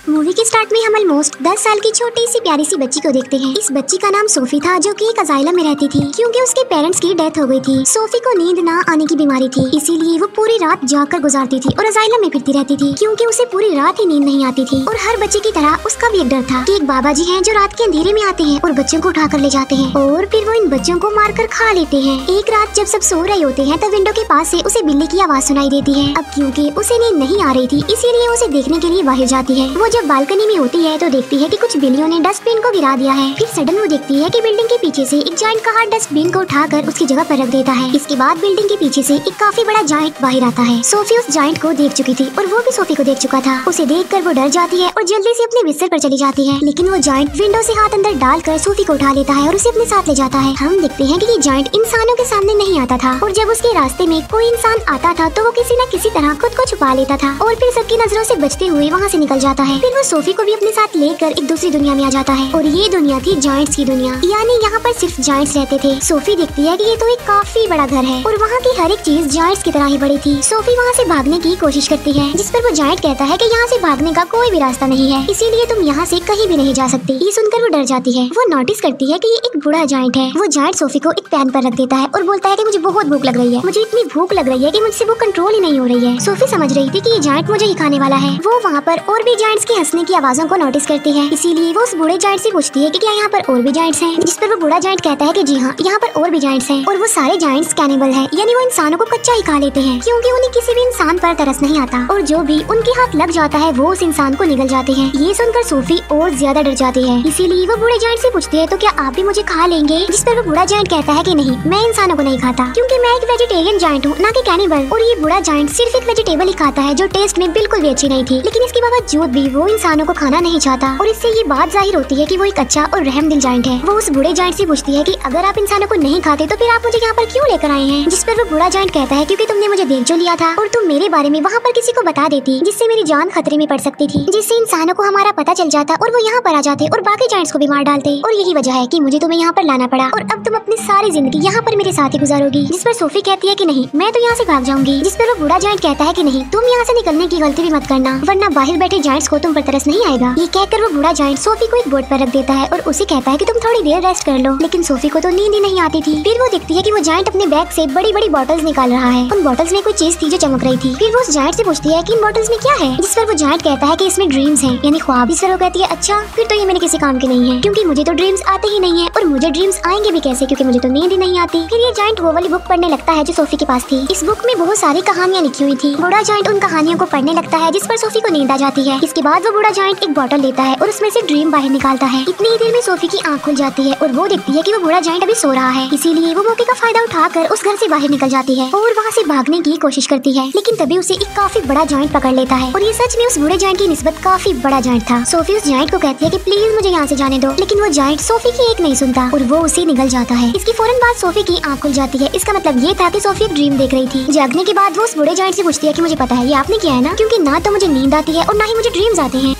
Movie के start में हम ऑलमोस्ट 10 साल की छोटी सी प्यारी सी बच्ची को देखते हैं। इस बच्ची का नाम सोफी था, जो कि एक अजाइलम में रहती थी क्योंकि उसके पेरेंट्स की डेथ हो गई थी। सोफी को नींद ना आने की बीमारी थी, इसीलिए वो पूरी रात जागकर गुजारती थी और अजाइलम में फिरती रहती थी क्योंकि उसे पूरी रात ही नींद नहीं आती थी। और हर बच्चे की तरह उसका भी एक डर था कि एक बाबा जी हैं जो रात के अंधेरे में आते हैं और बच्चों को उठा कर ले जाते हैं और फिर वो इन बच्चों को मार कर खा लेते हैं। एक रात जब सब सो रहे होते हैं तब विंडो के पास से उसे बिल्ली की आवाज सुनाई देती है। अब क्योंकि उसे नींद नहीं आ रही थी, इसीलिए उसे देखने के लिए बाहर जाती है। वो जब बालकनी में होती है तो देखती है कि कुछ बिल्लियों ने डस्टबिन को गिरा दिया है। फिर सडन वो देखती है कि बिल्डिंग के पीछे से एक जायंट का हाथ डस्टबिन को उठाकर उसकी जगह पर रख देता है। इसके बाद बिल्डिंग के पीछे से एक काफी बड़ा जायंट बाहर आता है। सोफी उस जायंट को देख चुकी थी और वो भी सोफी को देख चुका था। उसे देखकर वो डर जाती है और जल्दी से अपने बिस्तर पर चली जाती है, लेकिन वो जायंट विंडो से हाथ अंदर डालकर सोफी को उठा लेता है और उसे अपने साथ ले जाता है। हम देखते हैं कि ये जायंट इंसानों के सामने नहीं आता था और जब उसके रास्ते में कोई इंसान आता था तो वो किसी न किसी तरह खुद को छुपा लेता था और फिर सबकी नजरों से बचते हुए वहाँ से निकल जाता है। फिर वो सोफी को भी अपने साथ लेकर एक दूसरी दुनिया में आ जाता है और ये दुनिया थी जायंट्स की दुनिया, यानी यहाँ पर सिर्फ जायंट्स रहते थे। सोफी देखती है कि ये तो एक काफी बड़ा घर है और वहाँ की हर एक चीज जायंट्स की तरह ही बड़ी थी। सोफी वहाँ से भागने की कोशिश करती है, जिस पर वो जायंट कहता है कि यहाँ से भागने का कोई भी रास्ता नहीं है, इसीलिए तुम यहाँ से कहीं भी नहीं जा सकती। ये सुनकर वो डर जाती है। वो नोटिस करती है कि ये एक बूढ़ा जायंट है। वो जायंट सोफी को एक पैन पर रख देता है और बोलता है कि मुझे बहुत भूख लग रही है, मुझे इतनी भूख लग रही है कि मुझसे वो कंट्रोल ही नहीं हो रही है। सोफी समझ रही थी कि ये जायंट मुझे ही खाने वाला है। वो वहाँ पर और भी जायंट्स के हंसने की आवाजों को नोटिस करती है, इसीलिए वो उस बूढ़े जायंट से पूछती है कि क्या यहाँ पर और भी जायंट्स हैं, जिस पर वो बूढ़ा जायंट कहता है कि जी हाँ, यहाँ पर और भी जायंट्स हैं और वो सारे जायंट्स कैनिबल हैं, यानी वो इंसानों को कच्चा ही खा लेते हैं क्योंकि उन्हें किसी भी इंसान पर तरस नहीं आता और जो भी उनके हाथ लग जाता है वो उस इंसान को निगल जाते हैं। ये सुनकर सोफी और ज्यादा डर जाती है, इसीलिए वो बूढ़े जायंट से पूछती है तो क्या आप भी मुझे खा लेंगे, जिस पर वो बूढ़ा जायंट कहता है कि नहीं, मैं इंसानों को नहीं खाता क्योंकि मैं एक वेजिटेरियन जायंट हूँ, ना कि कैनिबल। और ये बूढ़ा जायंट सिर्फ एक वेजिटेबल ही खाता है जो टेस्ट में बिल्कुल भी अच्छी नहीं थी, लेकिन इसके बावजूद भी वो इंसानों को खाना नहीं चाहता और इससे ये बात जाहिर होती है कि वो एक अच्छा और रहमदिल जायंट है। वो उस बूढ़े जायंट से पूछती है कि अगर आप इंसानों को नहीं खाते तो फिर आप मुझे यहाँ पर क्यों लेकर आए हैं, जिस पर वो बूढ़ा जायंट कहता है क्योंकि तुमने मुझे देख जो लिया था और तुम मेरे बारे में वहाँ पर किसी को बता देती जिससे मेरी जान खतरे में पड़ सकती थी, जिससे इंसानों को हमारा पता चल जाता और वो यहाँ पर आ जाते और बाकी जायंट्स को भी मार डालते और यही वजह है कि मुझे तुम्हें यहाँ पर लाना पड़ा और अब तुम अपनी सारी जिंदगी यहाँ पर मेरे साथ ही गुजारोगी। जिस पर सोफी कहती है कि नहीं, मैं तो यहाँ से भाग जाऊंगी, जिस पर वो बूढ़ा जायंट कहता है कि नहीं, तुम यहाँ से निकलने की गलती भी मत करना वरना बाहर बैठे जायंट्स को तुम पर तरस नहीं आएगा। ये कहकर वो बूढ़ा जायंट सोफी को एक बोर्ड पर रख देता है और उसे कहता है कि तुम थोड़ी देर रेस्ट कर लो, लेकिन सोफी को तो नींद ही नहीं आती थी। फिर वो देखती है कि वो जायंट अपने बैग से बड़ी बड़ी बॉटल्स निकाल रहा है। उन बॉटल्स में कोई चीज थी जो चमक रही थी। फिर वो उस जायंट से पूछती है कि इन बॉटल्स में क्या है, जिस पर वो जायंट कहता है कि इसमें ड्रीम्स हैं, यानी ख्वाब। इस पर वो कहती है अच्छा, फिर तो ये मेरे किसी काम के नहीं है क्योंकि मुझे तो ड्रीम्स आते ही नहीं है और मुझे ड्रीम्स आएंगे भी कैसे क्योंकि मुझे तो नींद ही नहीं आती। फिर ये जायंट वो वाली बुक पढ़ने लगता है जो सोफी के पास थी। इस बुक में बहुत सारी कहानियाँ लिखी हुई थी। बूढ़ा जायंट उन कहानियों को पढ़ने लगता है, जिस पर सोफी को नींद आ जाती है। इसके बाद वो बूढ़ा जायंट एक बॉटल लेता है और उसमें से ड्रीम बाहर निकालता है। इतनी ही देर में सोफी की आँख खुल जाती है और वो देखती है कि वो बूढ़ा जायंट अभी सो रहा है, इसीलिए वो मौके का फायदा उठाकर उस घर से बाहर निकल जाती है और वहाँ से भागने की कोशिश करती है, लेकिन तभी उसे एक काफी बड़ा जायंट पकड़ लेता है और ये सच में उस बूढ़े जायंट की निस्बत काफी बड़ा जायंट था। सोफी उस जायंट को कहती है कि प्लीज मुझे यहाँ से जाने दो, लेकिन वो जायंट सोफी की एक नहीं सुनता और वो उसे निगल जाता है। इसकी फौरन बाद सोफी की आँख खुल जाती है। इसका मतलब ये था कि सोफी एक ड्रीम देख रही थी। जागने के बाद वो उस बूढ़े जायंट से पूछती है कि मुझे पता है ये आपने किया है ना, क्योंकि ना तो मुझे नींद आती है और ना ही मुझे ड्रीम्स आते हैं,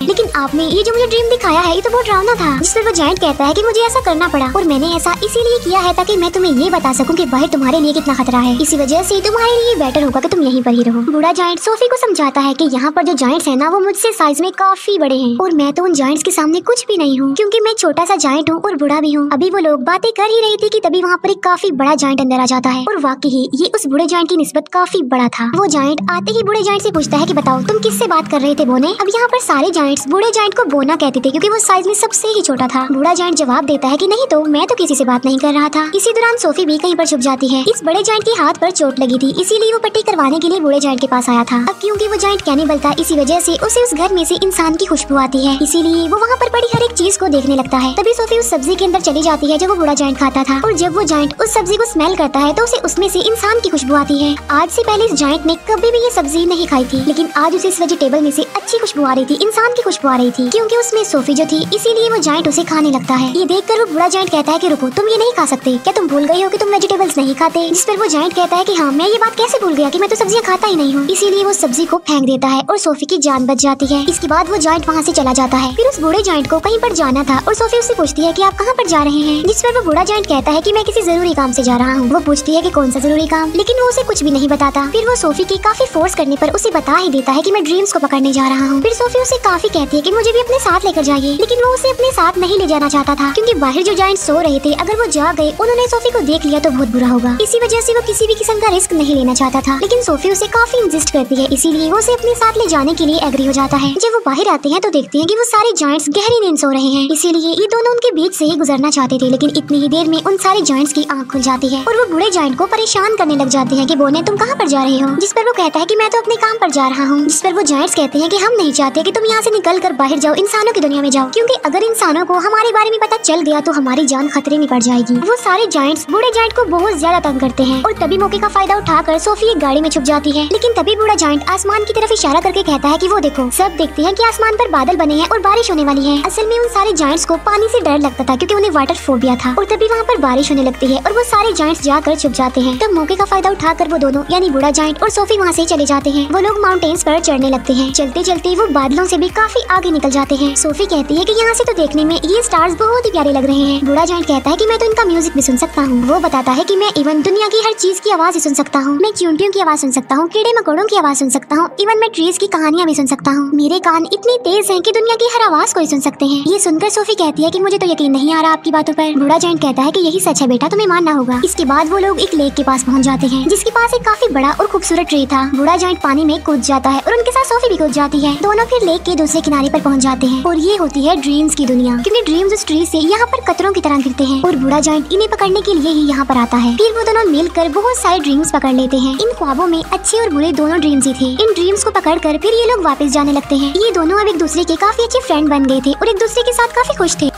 लेकिन आपने ये जो मुझे ड्रीम दिखाया है ये तो बहुत डरावना था। जिस पर वो जायंट कहता है कि मुझे ऐसा करना पड़ा और मैंने ऐसा इसीलिए किया है ताकि मैं तुम्हें ये बता सकूं कि बाहर तुम्हारे लिए कितना खतरा है, इसी वजह से तुम्हारे लिए बेटर होगा कि तुम यहीं पर ही रहो। बूढ़ा जायंट सोफी को समझाता है कि यहाँ पर जो जायंट्स है ना वो मुझसे साइज में काफी बड़े हैं और मैं तो उन जायंट्स के सामने कुछ भी नहीं हूँ क्योंकि मैं छोटा सा जायंट हूँ और बूढ़ा भी हूँ। अभी वो लोग बातें कर ही रही थी कि तभी वहाँ पर एक काफी बड़ा जायंट अंदर आ जाता है और वाकई ये उस बूढ़े जायंट की निस्बत काफी बड़ा था। वो जायंट आते ही बूढ़े जायंट से पूछता है कि बताओ तुम किससे बात कर रहे थे बोने। अब यहाँ पर सारे जायंट्स बूढ़े जायंट को बोना कहते थे क्योंकि वो साइज में सबसे ही छोटा था। बूढ़ा जायंट जवाब देता है कि नहीं तो मैं तो किसी से बात नहीं कर रहा था। इसी दौरान सोफी भी कहीं पर छुप जाती है। इस बड़े जायंट के हाथ पर चोट लगी थी, इसीलिए वो पट्टी करवाने के लिए बूढ़े जायंट के पास आया था। अब क्योंकि वो जायंट कैनिबल था, इसी वजह से उसे उस घर में से इंसान की खुशबू आती है, इसीलिए वो वहाँ पर पड़ी हर एक चीज को देखने लगता है। तभी सोफी उस सब्जी के अंदर चली जाती है जो वो बूढ़ा जायंट खाता था और जब वो जायंट उस सब्जी को स्मेल करता है तो उसे उसमें से इंसान की खुशबू आती है। आज से पहले इस जायंट ने कभी भी ये सब्जी नहीं खाई थी, लेकिन आज उसे इस वेजिटेबल में से अच्छी खुशबू आ रही थी, इंसान की खुशबू आ रही थी, क्योंकि उसमें सोफी जो थी, इसीलिए वो जायंट उसे खाने लगता है। ये देखकर वो बूढ़ा जायंट कहता है कि रुको, तुम ये नहीं खा सकते, क्या तुम भूल गई हो कि तुम वेजिटेबल्स नहीं खाते? जिस पर वो जायंट कहता है कि हाँ, मैं ये बात कैसे भूल गया कि मैं तो सब्जियां खाता ही नहीं हूँ। इसीलिए वो सब्जी को फेंक देता है और सोफी की जान बच जाती है। इसके बाद वो जायंट वहाँ से चला जाता है। फिर उस बूढ़े जायंट को कहीं पर जाना था और सोफी उससे पूछती है कि आप कहाँ पर जा रहे हैं? जिस पर वो बूढ़ा जायंट कहता है कि मैं किसी जरूरी काम से जा रहा हूँ। वो पूछती है कि कौन सा जरूरी काम, लेकिन वो उसे कुछ भी नहीं बताता। फिर वो सोफी की काफी फोर्स करने पर उसे बता ही देता है कि मैं ड्रीम्स को पकड़ने जा रहा हूँ। फिर सोफी उसे काफी कहती है कि मुझे भी अपने साथ लेकर जाइए, लेकिन वो उसे अपने साथ नहीं ले जाना चाहता था, क्योंकि बाहर जो जायंट सो रहे थे, अगर वो जाग गए, उन्होंने सोफी को देख लिया तो बहुत बुरा होगा। इसी वजह से वो किसी भी किस्म का रिस्क नहीं लेना चाहता था, लेकिन सोफी उसे काफी इंसिस्ट करती है, इसीलिए वो उसे अपने साथ ले जाने के लिए एग्री हो जाता है। जब वो बाहर आते हैं तो देखते हैं कि वो सारे जायंट्स गहरी नींद सो रहे हैं, इसीलिए ये दोनों उनके बीच से ही गुजरना चाहते थे, लेकिन इतनी ही देर में उन सारे जायंट्स की आंख खुल जाती है और वो बूढ़े जायंट को परेशान करने लग जाते हैं कि बोने तुम कहाँ पर जा रहे हो? जिस पर वो कहता है कि मैं तो अपने काम पर जा रहा हूँ। जिस पर वो जायंट्स कहते हैं कि हम नहीं चाहते कि तुम यहाँ से निकल कर बाहर जाओ, इंसानों की दुनिया में जाओ, क्योंकि अगर इंसानों को हमारे बारे में पता चल गया तो हमारी जान खतरे में पड़ जाएगी। वो सारे जायंट्स बूढ़े जायंट को बहुत ज्यादा तंग करते हैं और तभी मौके का फायदा उठाकर सोफी एक गाड़ी में छुप जाती है। लेकिन तभी बूढ़ा जायंट आसमान की तरफ इशारा करके कहता है कि वो देखो, सब देखते हैं कि आसमान पर बादल बने हैं और बारिश होने वाली है। असल में उन सारे जायंट्स को पानी से डर लगता था, क्योंकि उन्हें वाटर फोबिया था, और तभी वहाँ पर बारिश होने लगती है और वो सारे जायंट्स जाकर छुप जाते हैं। तब मौके का फायदा उठाकर वो दोनों यानी बूढ़ा जायंट और सोफी वहाँ से चले जाते हैं। वो लोग माउंटेन्स पर चढ़ने लगते हैं। चलते चलते वो बादलों से भी काफी आगे निकल जाते हैं। सोफी कहती है कि यहाँ से तो देखने में ये स्टार्स बहुत ही प्यारे लग रहे हैं। बूढ़ा जायंट कहता है कि मैं तो इनका म्यूजिक भी सुन सकता हूँ। वो बताता है कि मैं इवन दुनिया की हर चीज की आवाज सुन सकता हूँ। मैं चींटियों की आवाज सुन सकता हूँ, कीड़े मकोड़ों की आवाज सुन सकता हूँ, इवन मैं ट्रीज की कहानियाँ भी सुन सकता हूँ। मेरे कान इतने तेज हैं कि दुनिया की हर आवाज को सुन सकते हैं। ये सुनकर सोफी कहती है कि मुझे तो यकीन नहीं आ रहा आपकी बातों पर। बूढ़ा जायंट कहता है कि यही सच है बेटा, तुम्हें मानना होगा। इसके बाद वो लोग एक लेक के पास पहुँच जाते हैं, जिसके पास एक काफी बड़ा और खूबसूरत ट्री था। बूढ़ा जायंट पानी में कूद जाता है और उनके साथ सोफी भी कूद जाती है। दोनों फिर लेक के दूसरे किनारे पर पहुँच जाते हैं और ये होती है ड्रीम्स की दुनिया, क्योंकि ड्रीम्स उस ट्री से यहाँ पर कतरों की तरह गिरते हैं और बूढ़ा जायंट इन्हें पकड़ने के लिए ही यहाँ पर आता है। फिर वो दोनों मिलकर बहुत सारे ड्रीम्स पकड़ लेते हैं। इन ख्वाबों में अच्छे और बुरे दोनों ड्रीम्स ही थे। इन ड्रीम्स को पकड़कर फिर ये लोग वापस जाने लगते हैं। ये दोनों अब एक दूसरे के काफी अच्छे फ्रेंड बन गए थे और एक दूसरे के साथ काफी खुश थे।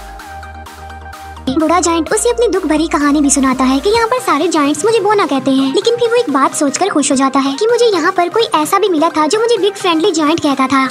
बूढ़ा जायंट उसे अपनी दुख भरी कहानी भी सुनाता है कि यहाँ पर सारे जायंट्स मुझे बोना कहते हैं, लेकिन फिर वो एक बात सोचकर खुश हो जाता है कि मुझे यहाँ पर कोई ऐसा भी मिला था जो मुझे बिग फ्रेंडली जायंट कहता था।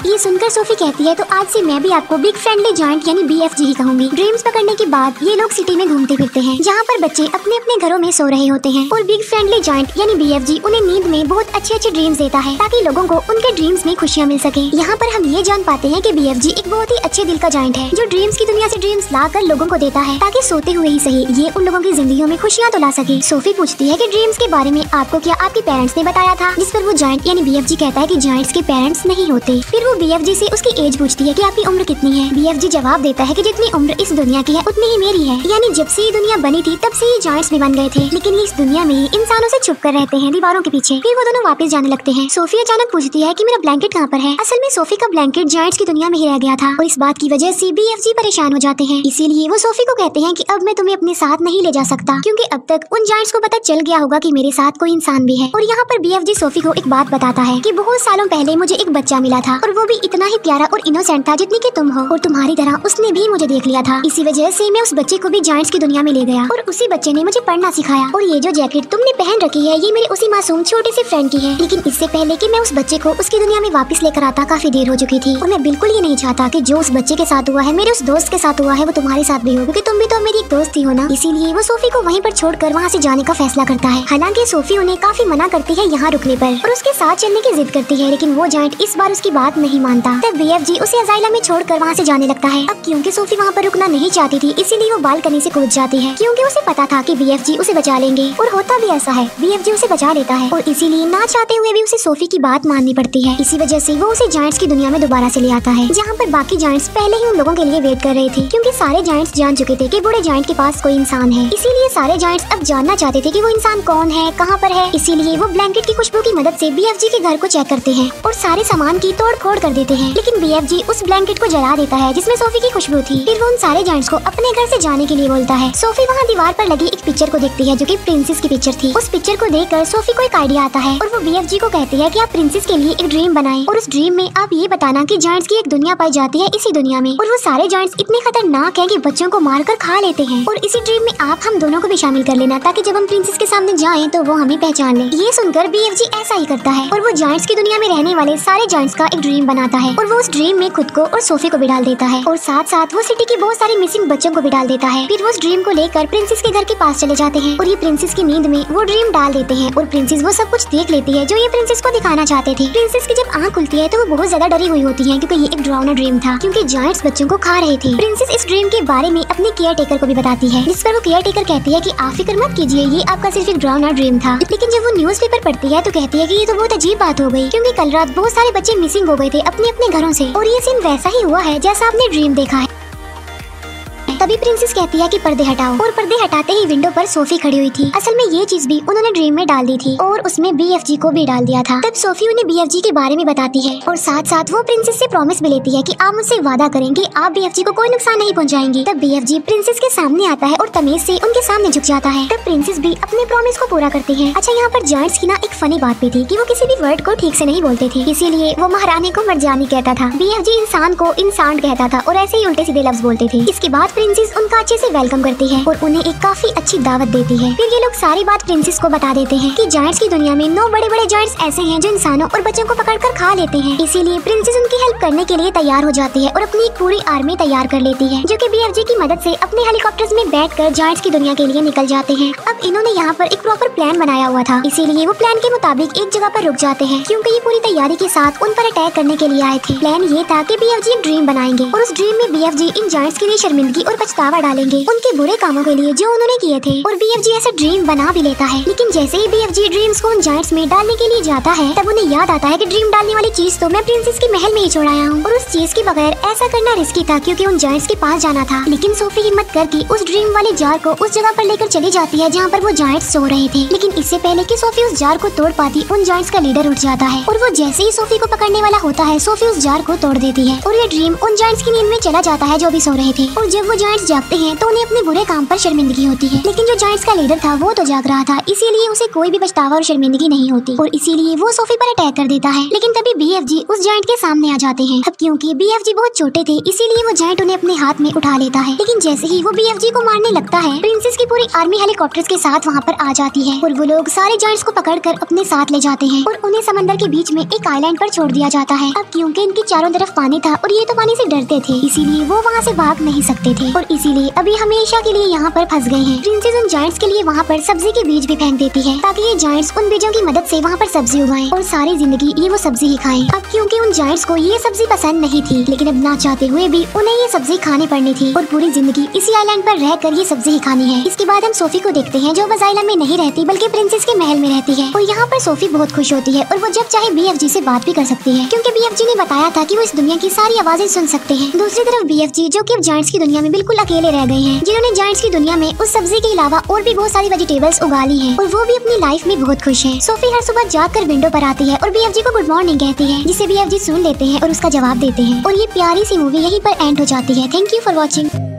ये सुनकर सोफी कहती है तो आज से मैं भी आपको बिग फ्रेंडली जायंट यानी BFG ही कहूंगी। ड्रीम्स पकड़ने के बाद ये लोग सिटी में घूमते फिरते हैं, जहाँ पर बच्चे अपने अपने घरों में सो रहे होते हैं और बिग फ्रेंडली जायंट यानी BFG उन्हें नींद में बहुत अच्छे अच्छे ड्रीम्स देता है, ताकि लोगों को उनके ड्रीम्स में खुशियाँ मिल सके। यहाँ पर हम ये जान पाते हैं कि BFG एक बहुत ही अच्छे दिल का जायंट है, जो ड्रीम्स की दुनिया से ड्रीम्स ला कर लोगों को देता है, ताकि सोते हुए ही सही ये उन लोगों की जिंदगियों में खुशियाँ तो ला सके। सोफी पूछती है कि ड्रीम्स के बारे में आपको क्या आपके पेरेंट्स ने बताया था? जिस पर वो जायंट यानी BFG कहता है कि जायंट्स के पेरेंट्स नहीं होते। फिर वो BFG से उसकी एज पूछती है कि आपकी उम्र कितनी है? BFG जवाब देता है कि जितनी उम्र इस दुनिया की है उतनी ही मेरी है, यानी जब से ये दुनिया बनी थी तब से ये जायंट्स भी बन गए थे, लेकिन ये इस दुनिया में ही इंसानों से छुप कर रहते हैं दीवारों के पीछे। फिर वो दोनों वापस जाने लगते हैं। सोफी अचानक पूछती है कि मेरा ब्लैंकेट कहाँ पर है? असल में सोफी का ब्लैंकेट जायंट्स की दुनिया में ही रह गया था और इस बात की वजह से BFG परेशान हो जाते हैं। इसीलिए वो सोफी को कहते हैं कि अब मैं तुम्हें अपने साथ नहीं ले जा सकता, क्योंकि अब तक उन जायंट्स को पता चल गया होगा कि मेरे साथ कोई इंसान भी है। और यहाँ पर BFG सोफी को एक बात बताता है कि बहुत सालों पहले मुझे एक बच्चा मिला था और वो भी इतना ही प्यारा और इनोसेंट था जितनी कि तुम हो, और तुम्हारी तरह उसने भी मुझे देख लिया था। इसी वजह से मैं उस बच्चे को भी जायंट्स की दुनिया में ले गया और उसी बच्चे ने मुझे पढ़ना सिखाया। और ये जो जैकेट तुमने पहन रखी है ये मेरे उसी मासूम छोटे से फ्रेंड की है, लेकिन इससे पहले कि मैं उस बच्चे को उसकी दुनिया में वापस लेकर आता काफी देर हो चुकी थी। और मैं बिल्कुल ये नहीं चाहता कि जो उस बच्चे के साथ हुआ है मेरे उस दोस्त के साथ हुआ है वो तुम्हारे साथ भी हो, क्योंकि तुम भी तो मेरी एक दोस्त ही हो ना। इसीलिए वो सोफी को वहीं पर छोड़कर वहाँ से जाने का फैसला करता है। हालांकि सोफी उन्हें काफी मना करती है यहाँ रुकने पर और उसके साथ चलने की जिद करती है, लेकिन वो जायंट इस बार उसकी बात नहीं मानता। तब BFG उसे अजाइलम में छोड़कर वहाँ से जाने लगता है। अब क्योंकि सोफी वहाँ पर रुकना नहीं चाहती थी, इसीलिए वो बालकनी से कूद जाती है, क्योंकि उसे पता था कि BFG उसे बचा लेंगे। और होता भी ऐसा है, BFG उसे बचा लेता है और इसीलिए ना चाहते हुए भी उसे सोफी की बात माननी पड़ती है। इसी वजह से वो उसे जायंट्स की दुनिया में दोबारा से ले आता है, जहाँ पर बाकी जायंट्स पहले ही उन लोगों के लिए वेट कर रहे थे, क्योंकि सारे जायंट्स जान चुके थे कि बूढ़े जायंट के पास कोई इंसान है। इसीलिए सारे जायंट्स अब जानना चाहते थे कि वो इंसान कौन है, कहाँ पर है। इसीलिए वो ब्लैंकेट की खुशबू की मदद से BFG के घर को चेक करते हैं और सारे सामान की तोड़ फोड़ कर देते हैं, लेकिन BFG उस ब्लैंकेट को जला देता है जिसमें सोफी की खुशबू थी। फिर वो उन सारे जायंट्स को अपने घर से जाने के लिए बोलता है। सोफी वहाँ दीवार पर लगी एक पिक्चर को देखती है जो कि प्रिंसेस की पिक्चर थी। उस पिक्चर को देखकर सोफी को एक आइडिया आता है और वो BFG को कहती है कि आप प्रिंसेस के लिए एक ड्रीम बनाएं और उस ड्रीम में आप ये बताना कि जायंट्स की एक दुनिया पाई जाती है इसी दुनिया में, और वो सारे जायंट्स इतने खतरनाक हैं कि बच्चों को मारकर खा लेते हैं। और इसी ड्रीम में आप हम दोनों को भी शामिल कर लेना, ताकि जब हम प्रिंसेस के सामने जाएं तो वो हमें पहचान ले। ये सुनकर BFG ऐसा ही करता है और वो जायंट्स की दुनिया में रहने वाले सारे जायंट्स का एक ड्रीम बनाता है और वो उस ड्रीम में खुद को और सोफी को भी डाल देता है और साथ साथ वो सिटी के बहुत सारे मिसिंग बच्चों को भी डाल देता है। फिर वो उस ड्रीम को लेकर प्रिंसेस के घर के पास चले जाते हैं और ये प्रिंसेस की नींद में वो ड्रीम डाल देते हैं और प्रिंसेस वो सब कुछ देख लेती है जो ये प्रिंसेस को दिखाना चाहते थे। प्रिंसेस की जब आँख खुलती है तो वो बहुत ज्यादा डरी हुई होती है, क्योंकि ये एक डरावना ड्रीम था, क्योंकि जायंट्स बच्चों को खा रहे थे। प्रिंसेस इस ड्रीम के बारे में अपने केयर टेकर को भी बताती है, जिस पर वो केयर टेकर कहती है कि आप फिक्र मत कीजिए, ये आपका सिर्फ एक डरावना ड्रीम था। लेकिन जब वो न्यूज़पेपर पढ़ती है तो कहती है कि ये तो बहुत अजीब बात हो गई, क्योंकि कल रात बहुत सारे बच्चे मिसिंग हो गए थे अपने अपने घरों से और ये सीन वैसा ही हुआ है जैसा आपने ड्रीम देखा है। तभी प्रिंसेस कहती है कि पर्दे हटाओ और पर्दे हटाते ही विंडो पर सोफी खड़ी हुई थी। असल में ये चीज भी उन्होंने ड्रीम में डाल दी थी और उसमें BFG को भी डाल दिया था। तब सोफी उन्हें BFG के बारे में बताती है और साथ साथ वो प्रिंसेस से प्रॉमिस भी लेती है कि आप मुझसे वादा करेंगे आप BFG को कोई नुकसान नहीं पहुंचाएंगी। तब BFG प्रिंसेस के सामने आता है और तमीज से उनके सामने झुक जाता है। तब प्रिंसेस भी अपने प्रॉमिस को पूरा करती है। अच्छा, यहाँ पर जायंट्स की ना एक फनी बात भी थी कि वो किसी भी वर्ड को ठीक से नहीं बोलते थे, इसीलिए वो महारानी को मर्जानी कहता था, BFG इंसान को इंसान कहता था और ऐसे ही उल्टे सीधे लफ्ज बोलते थे। इसके बाद प्रिंसेस उनका अच्छे से वेलकम करती है और उन्हें एक काफी अच्छी दावत देती है। फिर ये लोग सारी बात प्रिंसेस को बता देते हैं कि जायंट्स की दुनिया में 9 बड़े बड़े जायंट्स ऐसे हैं जो इंसानों और बच्चों को पकड़कर खा लेते हैं। इसीलिए प्रिंसेस उनकी हेल्प करने के लिए तैयार हो जाती है और अपनी एक पूरी आर्मी तैयार कर लेती है, जो कि BFG की मदद से अपने हेलीकॉप्टर्स में बैठकर जायंट्स की दुनिया के लिए निकल जाते हैं। अब इन्होंने यहाँ पर एक प्रॉपर प्लान बनाया हुआ था, इसीलिए वो प्लान के मुताबिक एक जगह पर रुक जाते हैं, क्योंकि ये पूरी तैयारी के साथ उन पर अटैक करने के लिए आए थे। प्लान ये था कि BFG एक ड्रीम बनाएंगे और उस ड्रीम में BFG इन जायंट्स के लिए शर्मिंदगी और पछतावा डालेंगे उनके बुरे कामों के लिए जो उन्होंने किए थे। और BFG ऐसा ड्रीम बना भी लेता है, लेकिन जैसे ही BFG ड्रीम्स को उन जायंट्स में डालने के लिए जाता है तब उन्हें याद आता है कि ड्रीम डालने वाली चीज तो मैं प्रिंसेस के महल में ही छोड़ आया हूँ और उस चीज के बगैर ऐसा करना रिस्की था, क्योंकि उन जायंट्स के पास जाना था। लेकिन सोफी हिम्मत करके उस ड्रीम वाले जार को उस जगह पर लेकर चली जाती है जहाँ पर वो जायंट्स सो रहे थे। लेकिन इससे पहले कि सोफी उस जार को तोड़ पाती, उन जायंट्स का लीडर उठ जाता है और वो जैसे ही सोफी को पकड़ने वाला होता है सोफी उस जार को तोड़ देती है और ये ड्रीम उन जायंट्स की नींद में चला जाता है जो भी सो रहे थे। और जब वो जायंट्स जागते हैं तो उन्हें अपने बुरे काम पर शर्मिंदगी होती है, लेकिन जो जायंट्स का लीडर था वो तो जाग रहा था, इसीलिए उसे कोई भी पछतावा और शर्मिंदगी नहीं होती और इसीलिए वो सोफी पर अटैक कर देता है। लेकिन तभी BFG उस जायंट के सामने आ जाते हैं। अब क्योंकि BFG बहुत छोटे थे इसीलिए वो जायंट उन्हें अपने हाथ में उठा लेता है। लेकिन जैसे ही वो BFG को मारने लगता है प्रिंसेस की पूरी आर्मी हेलीकॉप्टर्स के साथ वहाँ पर आ जाती है और वो लोग सारे जायंट्स को पकड़कर अपने साथ ले जाते हैं और उन्हें समंदर के बीच में एक आइलैंड पर छोड़ दिया जाता है। अब क्योंकि इनके चारों तरफ पानी था और ये तो पानी से डरते थे, इसीलिए वो वहाँ से भाग नहीं सकते थे और इसीलिए अभी हमेशा के लिए यहाँ पर फंस गए हैं। प्रिंसेस उन जायंट्स के लिए वहाँ पर सब्जी के बीज भी फेंक देती है ताकि ये जायंट्स उन बीजों की मदद से वहाँ पर सब्जी उगाएं और सारी जिंदगी ये वो सब्जी ही खाएं। अब क्योंकि उन जायंट्स को ये सब्जी पसंद नहीं थी, लेकिन अब ना चाहते हुए भी उन्हें ये सब्जी खानी पड़नी थी और पूरी जिंदगी इसी आइलैंड पर रहकर ये सब्जी ही खानी है। इसके बाद हम सोफी को देखते हैं जो बजाइला में नहीं रहती बल्कि प्रिंसेस के महल में रहती है और यहाँ पर सोफी बहुत खुश होती है और वो जब चाहे BFG से बात भी कर सकती है, क्योंकि BFG ने बताया था कि वो इस दुनिया की सारी आवाजें सुन सकते हैं। दूसरी तरफ BFG जो कि अब जायंट्स की दुनिया में बिल्कुल अकेले रह गए हैं, जिन्होंने जायंट्स की दुनिया में उस सब्जी के अलावा और भी बहुत सारी वेजिटेबल्स उगा ली हैं और वो भी अपनी लाइफ में बहुत खुश है। सोफी हर सुबह जागकर विंडो पर आती है और BFG को गुड मॉर्निंग कहती है, जिसे BFG सुन लेते हैं और उसका जवाब देते हैं और ये प्यारी सी मूवी यहीं पर एंड हो जाती है। Thank you for watching.